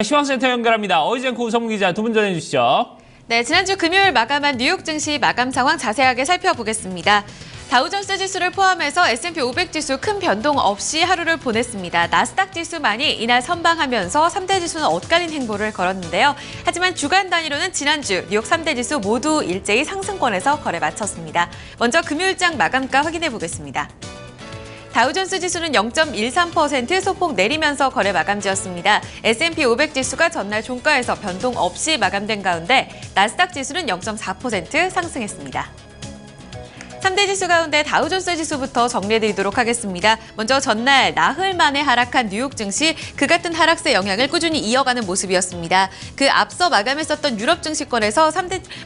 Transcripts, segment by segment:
시황센터 연결합니다. 어이젠코 우성문 기자 두 분 전해주시죠. 네, 지난주 금요일 마감한 뉴욕 증시 마감 상황 자세하게 살펴보겠습니다. 다우존스 지수를 포함해서 S&P 500 지수 큰 변동 없이 하루를 보냈습니다. 나스닥 지수만이 이날 선방하면서 3대 지수는 엇갈린 행보를 걸었는데요. 하지만 주간 단위로는 지난주 뉴욕 3대 지수 모두 일제히 상승권에서 거래 마쳤습니다. 먼저 금요일장 마감가 확인해 보겠습니다. 다우존스 지수는 0.13% 소폭 내리면서 거래 마감지었습니다. S&P 500 지수가 전날 종가에서 변동 없이 마감된 가운데 나스닥 지수는 0.4% 상승했습니다. 3대 지수 가운데 다우존스 지수부터 정리해드리도록 하겠습니다. 먼저 전날 나흘 만에 하락한 뉴욕 증시 그 같은 하락세 영향을 꾸준히 이어가는 모습이었습니다. 그 앞서 마감했었던 유럽 증시권에서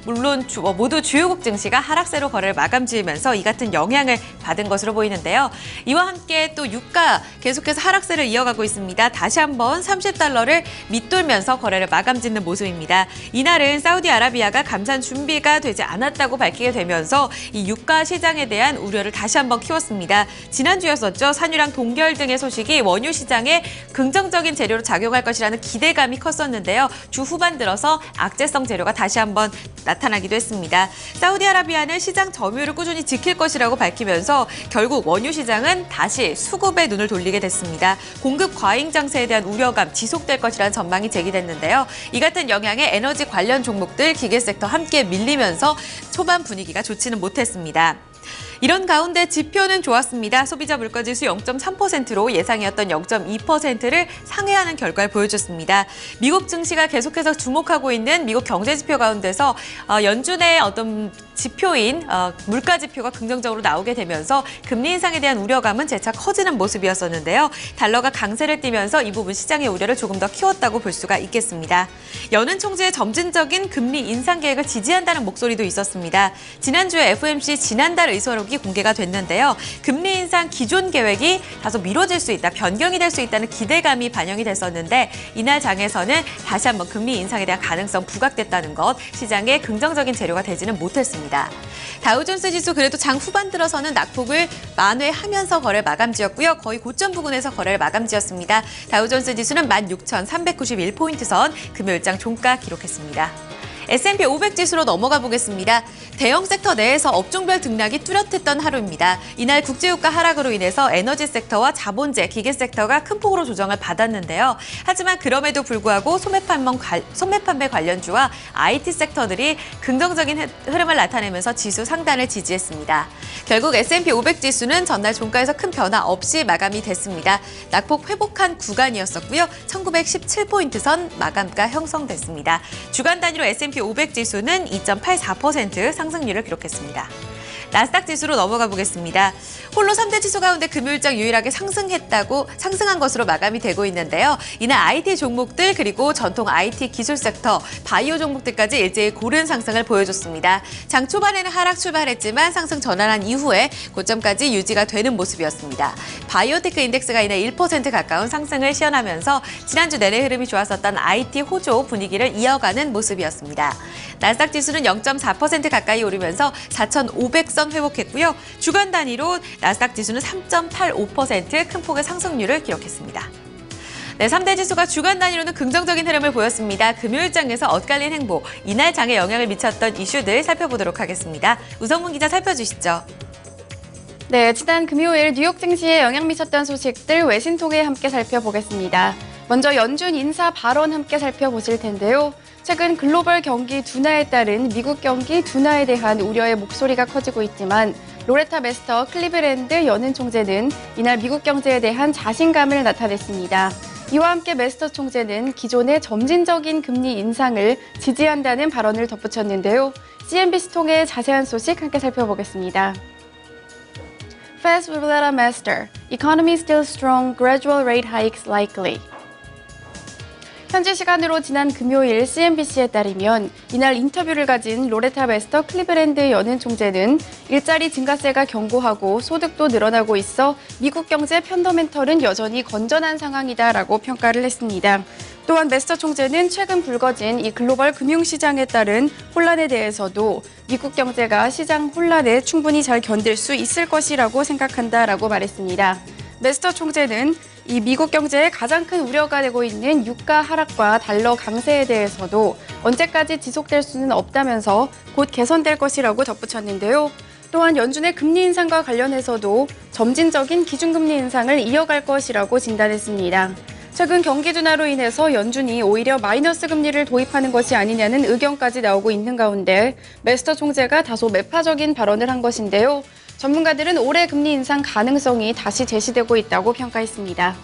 물론 모두 주요국 증시가 하락세로 거래를 마감지으면서 이 같은 영향을 받은 것으로 보이는데요. 이와 함께 또 유가 계속해서 하락세를 이어가고 있습니다. 다시 한번 30달러를 밑돌면서 거래를 마감짓는 모습입니다. 이날은 사우디아라비아가 감산 준비가 되지 않았다고 밝히게 되면서 이 유가 시장에 대한 우려를 다시 한번 키웠습니다. 지난주였었죠. 산유랑 동결 등의 소식이 원유 시장에 긍정적인 재료로 작용할 것이라는 기대감이 컸었는데요. 주 후반 들어서 악재성 재료가 다시 한번 나타나기도 했습니다. 사우디아라비아는 시장 점유율을 꾸준히 지킬 것이라고 밝히면서 결국 원유 시장은 다시 수급에 눈을 돌리게 됐습니다. 공급 과잉 장세에 대한 우려감 지속될 것이라는 전망이 제기됐는데요. 이 같은 영향에 에너지 관련 종목들, 기계 섹터 함께 밀리면서 초반 분위기가 좋지는 못했습니다. 이런 가운데 지표는 좋았습니다. 소비자 물가지수 0.3%로 예상이었던 0.2%를 상회하는 결과를 보여줬습니다. 미국 증시가 계속해서 주목하고 있는 미국 경제지표 가운데서 연준의 어떤 지표인 물가 지표가 긍정적으로 나오게 되면서 금리 인상에 대한 우려감은 재차 커지는 모습이었었는데요. 달러가 강세를 띠면서 이 부분 시장의 우려를 조금 더 키웠다고 볼 수가 있겠습니다. 연은 총재의 점진적인 금리 인상 계획을 지지한다는 목소리도 있었습니다. 지난주에 FOMC 지난달 의사록이 공개가 됐는데요. 금리 인상 기존 계획이 다소 미뤄질 수 있다, 변경이 될 수 있다는 기대감이 반영이 됐었는데 이날 장에서는 다시 한번 금리 인상에 대한 가능성 부각됐다는 것, 시장에 긍정적인 재료가 되지는 못했습니다. 다우존스 지수 그래도 장 후반 들어서는 낙폭을 만회하면서 거래 마감지었고요. 거의 고점 부근에서 거래를 마감지었습니다. 다우존스 지수는 16,391포인트 선 금요일장 종가 기록했습니다. S&P 500 지수로 넘어가 보겠습니다. 대형 섹터 내에서 업종별 등락이 뚜렷했던 하루입니다. 이날 국제유가 하락으로 인해서 에너지 섹터와 자본재, 기계 섹터가 큰 폭으로 조정을 받았는데요. 하지만 그럼에도 불구하고 소매판매 관련주와 IT 섹터들이 긍정적인 흐름을 나타내면서 지수 상단을 지지했습니다. 결국 S&P 500 지수는 전날 종가에서 큰 변화 없이 마감이 됐습니다. 낙폭 회복한 구간이었었고요. 1917포인트 선 마감가 형성됐습니다. 주간 단위로 S&P 500 지수는 2.84% 상승률을 기록했습니다. 나스닥 지수로 넘어가 보겠습니다. 홀로 3대 지수 가운데 금요일장 유일하게 상승한 것으로 마감이 되고 있는데요. 이날 IT 종목들 그리고 전통 IT 기술 섹터, 바이오 종목들까지 일제히 고른 상승을 보여줬습니다. 장 초반에는 하락 출발했지만 상승 전환한 이후에 고점까지 유지가 되는 모습이었습니다. 바이오테크 인덱스가 이날 1% 가까운 상승을 시현하면서 지난주 내내 흐름이 좋았었던 IT 호조 분위기를 이어가는 모습이었습니다. 나스닥 지수는 0.4% 가까이 오르면서 4,500선 회복했고요. 주간 단위로 나스닥 지수는 3.85% 큰 폭의 상승률을 기록했습니다. 네, 3대 지수가 주간 단위로는 긍정적인 흐름을 보였습니다. 금요일장에서 엇갈린 행보, 이날 장에 영향을 미쳤던 이슈들 살펴보도록 하겠습니다. 우성문 기자 살펴주시죠. 네, 지난 금요일 뉴욕 증시에 영향 미쳤던 소식들 외신 통해 함께 살펴보겠습니다. 먼저 연준 인사 발언 함께 살펴보실 텐데요. 최근 글로벌 경기 둔화에 따른 미국 경기 둔화에 대한 우려의 목소리가 커지고 있지만 로레타 메스터 클리브랜드 연은 총재는 이날 미국 경제에 대한 자신감을 나타냈습니다. 이와 함께 메스터 총재는 기존의 점진적인 금리 인상을 지지한다는 발언을 덧붙였는데요. CNBC 통해 자세한 소식 함께 살펴보겠습니다. Fed will let a master. Economy still strong. Gradual rate hikes likely. 현지 시간으로 지난 금요일 CNBC에 따르면 이날 인터뷰를 가진 로레타 메스터 클리브랜드 연은 총재는 일자리 증가세가 견고하고 소득도 늘어나고 있어 미국 경제 펀더멘털은 여전히 건전한 상황이다라고 평가를 했습니다. 또한 메스터 총재는 최근 불거진 이 글로벌 금융시장에 따른 혼란에 대해서도 미국 경제가 시장 혼란에 충분히 잘 견딜 수 있을 것이라고 생각한다라고 말했습니다. 메스터 총재는 이 미국 경제에 가장 큰 우려가 되고 있는 유가 하락과 달러 강세에 대해서도 언제까지 지속될 수는 없다면서 곧 개선될 것이라고 덧붙였는데요. 또한 연준의 금리 인상과 관련해서도 점진적인 기준금리 인상을 이어갈 것이라고 진단했습니다. 최근 경기 둔화로 인해서 연준이 오히려 마이너스 금리를 도입하는 것이 아니냐는 의견까지 나오고 있는 가운데 메스터 총재가 다소 매파적인 발언을 한 것인데요. 전문가들은 올해 금리 인상 가능성이 다시 제시되고 있다고 평가했습니다.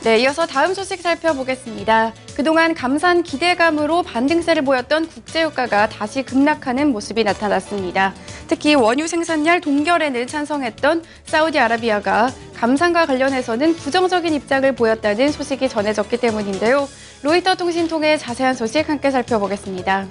네, 이어서 다음 소식 살펴보겠습니다. 그동안 감산 기대감으로 반등세를 보였던 국제유가가 다시 급락하는 모습이 나타났습니다. 특히 원유 생산량 동결에는 찬성했던 사우디아라비아가 감산과 관련해서는 부정적인 입장을 보였다는 소식이 전해졌기 때문인데요. 로이터 통신 통해 자세한 소식 함께 살펴보겠습니다.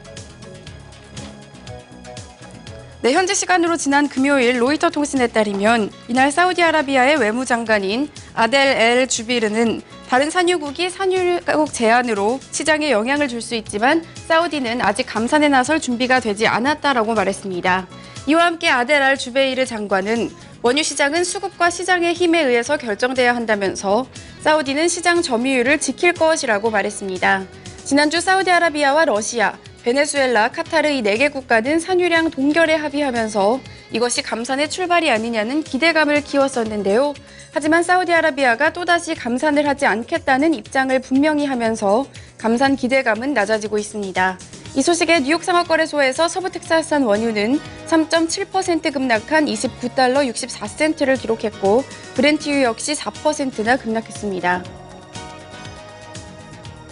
네, 현지 시간으로 지난 금요일 로이터 통신에 따르면 이날 사우디아라비아의 외무장관인 아델 엘 주비르는 다른 산유국이 산유국 제한으로 시장에 영향을 줄 수 있지만 사우디는 아직 감산에 나설 준비가 되지 않았다라고 말했습니다. 이와 함께 아델 알 주베이르 장관은 원유 시장은 수급과 시장의 힘에 의해서 결정돼야 한다면서 사우디는 시장 점유율을 지킬 것이라고 말했습니다. 지난주 사우디아라비아와 러시아, 베네수엘라, 카타르 이 4개 국가는 산유량 동결에 합의하면서 이것이 감산의 출발이 아니냐는 기대감을 키웠었는데요. 하지만 사우디아라비아가 또다시 감산을 하지 않겠다는 입장을 분명히 하면서 감산 기대감은 낮아지고 있습니다. 이 소식에 뉴욕 상업거래소에서 서부 텍사스산 원유는 3.7% 급락한 29달러 64센트를 기록했고 브렌트유 역시 4%나 급락했습니다.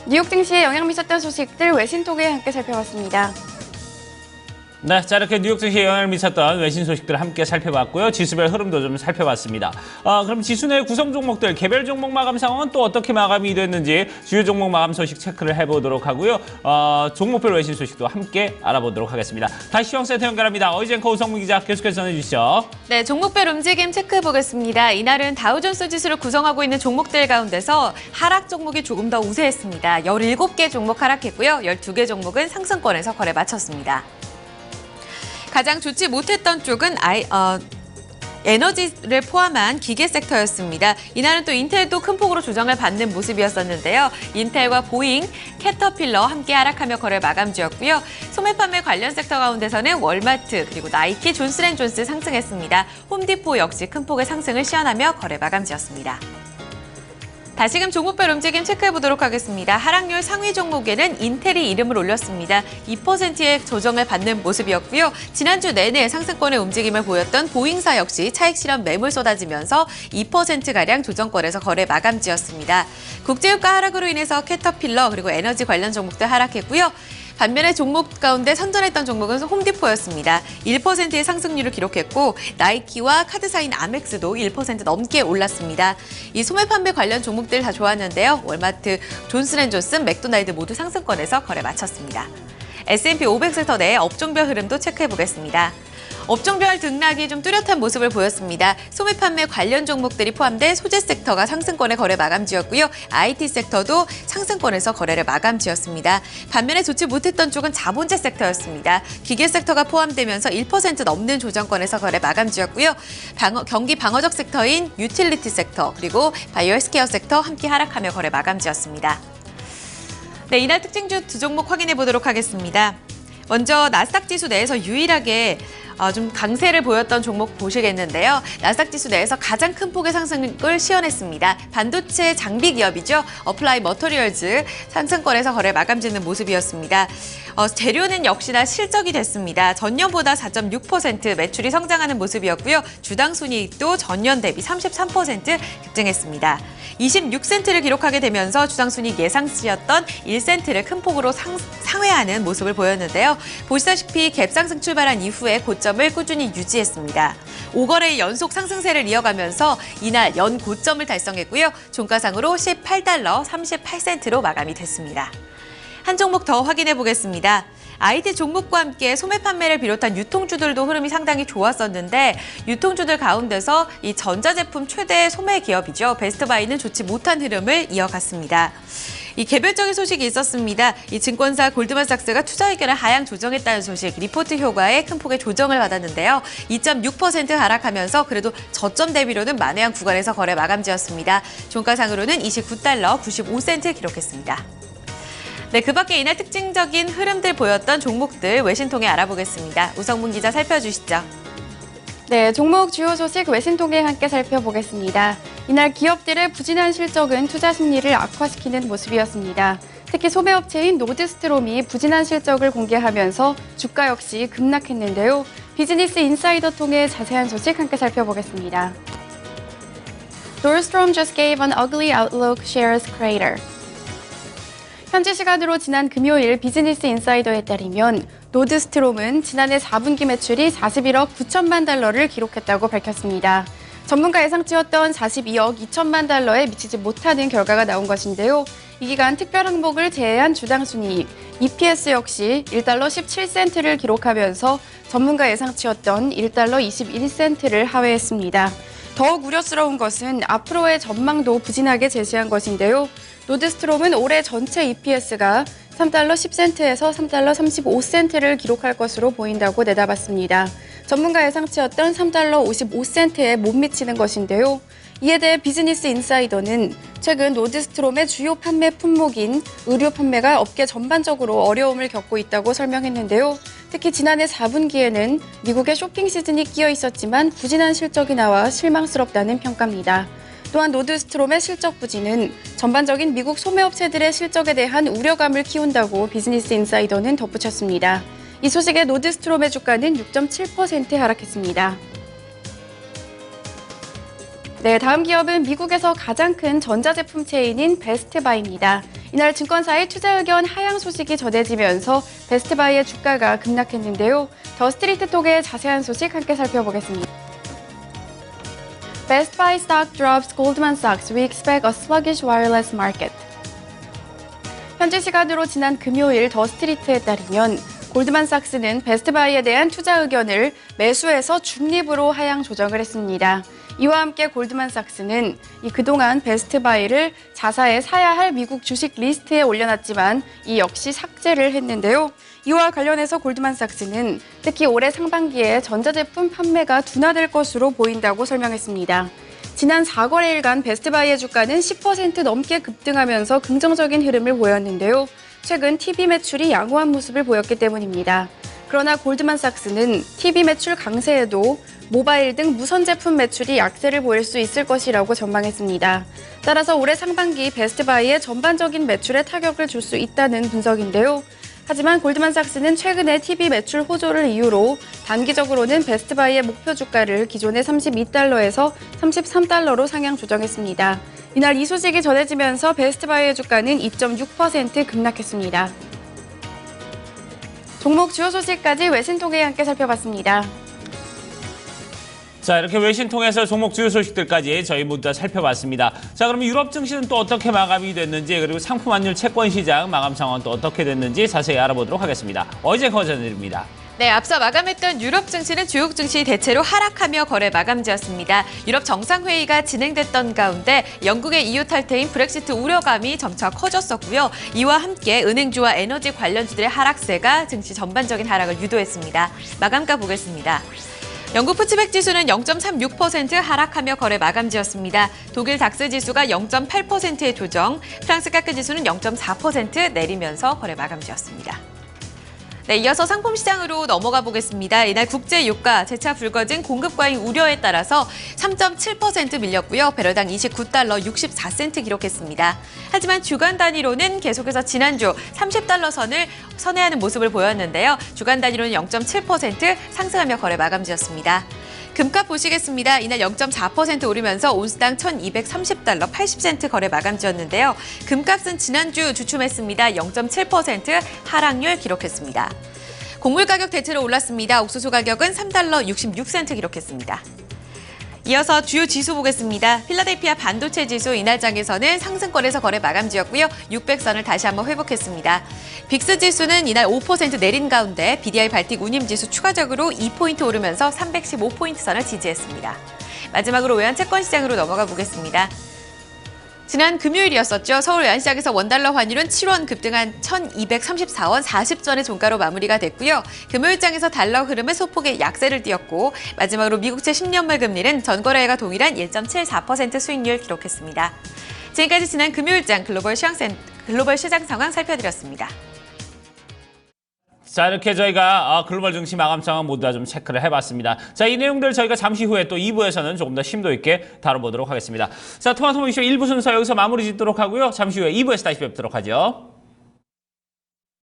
뉴욕 증시에 영향 미쳤던 소식들 외신 통해 함께 살펴봤습니다. 네, 자 이렇게 뉴욕 증시에 영향을 미쳤던 외신 소식들을 함께 살펴봤고요. 지수별 흐름도 좀 살펴봤습니다. 그럼 지수 내 구성 종목들 개별 종목 마감 상황은 또 어떻게 마감이 됐는지 주요 종목 마감 소식 체크를 해보도록 하고요. 종목별 외신 소식도 함께 알아보도록 하겠습니다. 다시 시황센터 연결합니다. 어이젠커 우성문 기자 계속해서 전해주시죠. 네, 종목별 움직임 체크해보겠습니다. 이날은 다우존스 지수를 구성하고 있는 종목들 가운데서 하락 종목이 조금 더 우세했습니다. 17개 종목 하락했고요. 12개 종목은 상승권에서 거래 마쳤습니다. 가장 좋지 못했던 쪽은 에너지를 포함한 기계 섹터였습니다. 이날은 또 인텔도 큰 폭으로 조정을 받는 모습이었었는데요. 인텔과 보잉, 캐터필러 함께 하락하며 거래 마감지었고요. 소매 판매 관련 섹터 가운데서는 월마트, 그리고 나이키, 존스앤존스 상승했습니다. 홈디포 역시 큰 폭의 상승을 시현하며 거래 마감지었습니다. 다시금 종목별 움직임 체크해보도록 하겠습니다. 하락률 상위 종목에는 인텔이 이름을 올렸습니다. 2%의 조정을 받는 모습이었고요. 지난주 내내 상승권의 움직임을 보였던 보잉사 역시 차익 실현 매물 쏟아지면서 2%가량 조정권에서 거래 마감지였습니다. 국제유가 하락으로 인해서 캐터필러 그리고 에너지 관련 종목들 하락했고요. 반면에 종목 가운데 선전했던 종목은 홈디포였습니다. 1%의 상승률을 기록했고 나이키와 카드사인 아멕스도 1% 넘게 올랐습니다. 이 소매 판매 관련 종목들 다 좋았는데요. 월마트, 존스앤존슨, 맥도날드 모두 상승권에서 거래 마쳤습니다. S&P 500섹터 내 업종별 흐름도 체크해보겠습니다. 업종별 등락이 좀 뚜렷한 모습을 보였습니다. 소매 판매 관련 종목들이 포함된 소재 섹터가 상승권의 거래 마감지였고요. IT 섹터도 상승권에서 거래를 마감지었습니다. 반면에 좋지 못했던 쪽은 자본재 섹터였습니다. 기계 섹터가 포함되면서 1% 넘는 조정권에서 거래 마감지였고요. 경기 방어적 섹터인 유틸리티 섹터 그리고 바이오 헬스케어 섹터 함께 하락하며 거래 마감지였습니다. 네, 이날 특징주 두 종목 확인해 보도록 하겠습니다. 먼저 나스닥 지수 내에서 유일하게 좀 강세를 보였던 종목 보시겠는데요. 나스닥 지수 내에서 가장 큰 폭의 상승을 시현했습니다. 반도체 장비 기업이죠. 어플라이 머터리얼즈 상승권에서 거래 마감짓는 모습이었습니다. 재료는 역시나 실적이 됐습니다. 전년보다 4.6% 매출이 성장하는 모습이었고요. 주당 순이익도 전년 대비 33% 급증했습니다. 26센트를 기록하게 되면서 주당 순이익 예상치였던 1센트를 큰 폭으로 상회하는 모습을 보였는데요. 보시다시피 갭상승 출발한 이후에 고점을 꾸준히 유지했습니다. 5거래의 연속 상승세를 이어가면서 이날 연 고점을 달성했고요. 종가상으로 18달러 38센트로 마감이 됐습니다. 한 종목 더 확인해 보겠습니다. IT 종목과 함께 소매 판매를 비롯한 유통주들도 흐름이 상당히 좋았었는데 유통주들 가운데서 이 전자제품 최대 소매 기업이죠. 베스트바이는 좋지 못한 흐름을 이어갔습니다. 이 개별적인 소식이 있었습니다. 이 증권사 골드만삭스가 투자 의견을 하향 조정했다는 소식, 리포트 효과에 큰 폭의 조정을 받았는데요. 2.6% 하락하면서 그래도 저점 대비로는 만회한 구간에서 거래 마감지었습니다. 종가상으로는 29달러 95센트 기록했습니다. 네, 그 밖에 이날 특징적인 흐름들 보였던 종목들 외신 통해 알아보겠습니다. 우성문 기자 살펴주시죠. 네, 종목 주요 소식 외신 통해 함께 살펴보겠습니다. 이날 기업들의 부진한 실적은 투자 심리를 악화시키는 모습이었습니다. 특히 소매업체인 노드스트롬이 부진한 실적을 공개하면서 주가 역시 급락했는데요. 비즈니스 인사이더 통해 자세한 소식 함께 살펴보겠습니다. Nordstrom just gave an ugly outlook, shares crater. 현지 시간으로 지난 금요일 비즈니스 인사이더에 따르면 노드스트롬은 지난해 4분기 매출이 41억 9천만 달러를 기록했다고 밝혔습니다. 전문가 예상치였던 42억 2천만 달러에 미치지 못하는 결과가 나온 것인데요. 이 기간 특별 항목을 제외한 주당 순이익, EPS 역시 1달러 17센트를 기록하면서 전문가 예상치였던 1달러 21센트를 하회했습니다. 더욱 우려스러운 것은 앞으로의 전망도 부진하게 제시한 것인데요. 노드스트롬은 올해 전체 EPS가 3달러 10센트에서 3달러 35센트를 기록할 것으로 보인다고 내다봤습니다. 전문가 예상치였던 3달러 55센트에 못 미치는 것인데요. 이에 대해 비즈니스 인사이더는 최근 노드스트롬의 주요 판매 품목인 의류 판매가 업계 전반적으로 어려움을 겪고 있다고 설명했는데요. 특히 지난해 4분기에는 미국의 쇼핑 시즌이 끼어 있었지만 부진한 실적이 나와 실망스럽다는 평가입니다. 또한 노드스트롬의 실적 부진은 전반적인 미국 소매업체들의 실적에 대한 우려감을 키운다고 비즈니스 인사이더는 덧붙였습니다. 이 소식에 노드스트롬의 주가는 6.7% 하락했습니다. 네, 다음 기업은 미국에서 가장 큰 전자제품 체인인 베스트바이입니다. 이날 증권사의 투자 의견 하향 소식이 전해지면서 베스트바이의 주가가 급락했는데요. 더 스트리트 톡의 자세한 소식 함께 살펴보겠습니다. Best Buy stock drops Goldman Sachs. We expect a sluggish wireless market. 현지 시간으로 지난 금요일 더 스트리트에 따르면 골드만삭스는 베스트바이에 대한 투자 의견을 매수해서 중립으로 하향 조정을 했습니다. 이와 함께 골드만삭스는 그동안 베스트바이를 자사에 사야 할 미국 주식 리스트에 올려놨지만 이 역시 삭제를 했는데요. 이와 관련해서 골드만삭스는 특히 올해 상반기에 전자제품 판매가 둔화될 것으로 보인다고 설명했습니다. 지난 4거래일간 베스트바이의 주가는 10% 넘게 급등하면서 긍정적인 흐름을 보였는데요. 최근 TV 매출이 양호한 모습을 보였기 때문입니다. 그러나 골드만삭스는 TV 매출 강세에도 모바일 등 무선 제품 매출이 약세를 보일 수 있을 것이라고 전망했습니다. 따라서 올해 상반기 베스트바이의 전반적인 매출에 타격을 줄 수 있다는 분석인데요. 하지만 골드만삭스는 최근에 TV 매출 호조를 이유로 단기적으로는 베스트바이의 목표 주가를 기존의 32달러에서 33달러로 상향 조정했습니다. 이날 이 소식이 전해지면서 베스트바이의 주가는 2.6% 급락했습니다. 종목 주요 소식까지 외신 통해 함께 살펴봤습니다. 자, 이렇게 외신 통해서 종목 주요 소식들까지 저희 모두 다 살펴봤습니다. 자, 그럼 유럽 증시는 또 어떻게 마감이 됐는지, 그리고 상품 환율 채권 시장 마감 상황은 또 어떻게 됐는지 자세히 알아보도록 하겠습니다. 어제 전해드립니다. 네, 앞서 마감했던 유럽 증시는 주요 증시 대체로 하락하며 거래 마감지였습니다. 유럽 정상회의가 진행됐던 가운데 영국의 EU 탈퇴인 브렉시트 우려감이 점차 커졌었고요. 이와 함께 은행주와 에너지 관련주들의 하락세가 증시 전반적인 하락을 유도했습니다. 마감가 보겠습니다. 영국 푸츠백 지수는 0.36% 하락하며 거래 마감지였습니다. 독일 닥스 지수가 0.8%의 조정, 프랑스 카크 지수는 0.4% 내리면서 거래 마감지였습니다. 네, 이어서 상품 시장으로 넘어가 보겠습니다. 이날 국제 유가 재차 불거진 공급 과잉 우려에 따라서 3.7% 밀렸고요. 배럴당 29달러 64센트 기록했습니다. 하지만 주간 단위로는 계속해서 지난주 30달러 선을 선회하는 모습을 보였는데요. 주간 단위로는 0.7% 상승하며 거래 마감지였습니다. 금값 보시겠습니다. 이날 0.4% 오르면서 온스당 1,230달러 80센트 거래 마감지였는데요. 금값은 지난주 주춤했습니다. 0.7% 하락률 기록했습니다. 곡물 가격 대체로 올랐습니다. 옥수수 가격은 3달러 66센트 기록했습니다. 이어서 주요 지수 보겠습니다. 필라델피아 반도체 지수 이날장에서는 상승권에서 거래 마감지였고요. 600선을 다시 한번 회복했습니다. 빅스 지수는 이날 5% 내린 가운데 BDI 발틱 운임 지수 추가적으로 2포인트 오르면서 315포인트 선을 지지했습니다. 마지막으로 외환 채권 시장으로 넘어가 보겠습니다. 지난 금요일이었었죠. 서울 외환시장에서 원달러 환율은 7원 급등한 1,234원 40전의 종가로 마무리가 됐고요. 금요일장에서 달러 흐름은 소폭의 약세를 띄었고 마지막으로 미국채 10년물 금리는 전거래일과 동일한 1.74% 수익률 기록했습니다. 지금까지 지난 금요일장 글로벌 시장 상황 살펴드렸습니다. 자, 이렇게 저희가 글로벌 증시 마감 상황 모두 다 좀 체크를 해봤습니다. 자, 이 내용들 저희가 잠시 후에 또 2부에서는 조금 더 심도 있게 다뤄보도록 하겠습니다. 자, 토마토 이슈 1부 순서 여기서 마무리 짓도록 하고요. 잠시 후에 2부에서 다시 뵙도록 하죠.